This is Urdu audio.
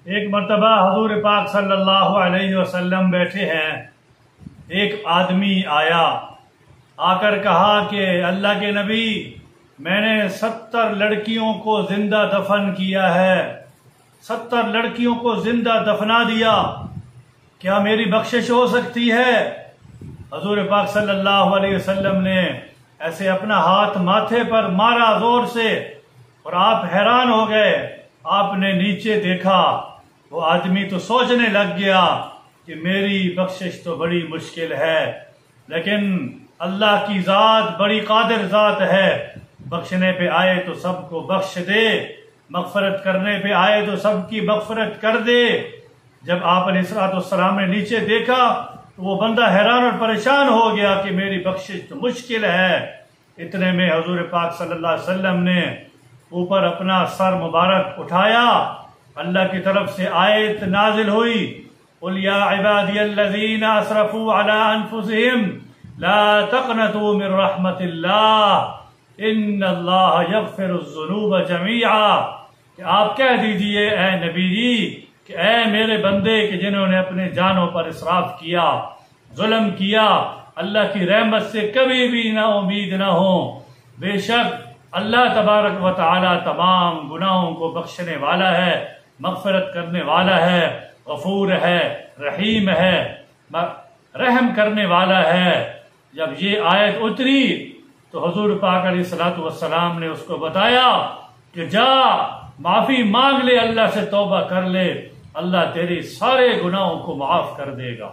ایک مرتبہ حضور پاک صلی اللہ علیہ وسلم بیٹھے ہیں، ایک آدمی آیا، آ کر کہا کہ اللہ کے نبی، میں نے 70 لڑکیوں کو زندہ دفن کیا ہے، 70 لڑکیوں کو زندہ دفنا دیا، کیا میری بخشش ہو سکتی ہے؟ حضور پاک صلی اللہ علیہ وسلم نے ایسے اپنا ہاتھ ماتھے پر مارا زور سے، اور آپ حیران ہو گئے۔ آپ نے نیچے دیکھا، وہ آدمی تو سوچنے لگ گیا کہ میری بخشش تو بڑی مشکل ہے، لیکن اللہ کی ذات بڑی قادر ذات ہے، بخشنے پہ آئے تو سب کو بخش دے، مغفرت کرنے پہ آئے تو سب کی مغفرت کر دے۔ جب آپ علیہ السلام نے نیچے دیکھا تو وہ بندہ حیران اور پریشان ہو گیا کہ میری بخشش تو مشکل ہے۔ اتنے میں حضور پاک صلی اللہ علیہ وسلم نے اوپر اپنا سر مبارک اٹھایا، اللہ کی طرف سے آیت نازل ہوئی، قُلْ يَا عِبَادِيَ الَّذِينَ أَسْرَفُوا عَلَىٰ أَنفُسِهِمْ لَا تَقْنَطُوا مِن رَحْمَةِ اللَّهِ إِنَّ اللَّهَ يَغْفِرُ الذُّنُوبَ جَمِيعًا، کہ آپ کہہ دیجئے اے نبی جی کہ اے میرے بندے کہ جنہوں نے اپنے جانوں پر اسراف کیا، ظلم کیا، اللہ کی رحمت سے کبھی بھی نہ امید نہ ہو، بے شک اللہ تبارک و تعالی تمام گناہوں کو بخشنے والا ہے، مغفرت کرنے والا ہے، غفور ہے، رحیم ہے، رحم کرنے والا ہے۔ جب یہ آیت اتری تو حضور پاک علیہ السلام نے اس کو بتایا کہ جا معافی مانگ لے، اللہ سے توبہ کر لے، اللہ تیری سارے گناہوں کو معاف کر دے گا۔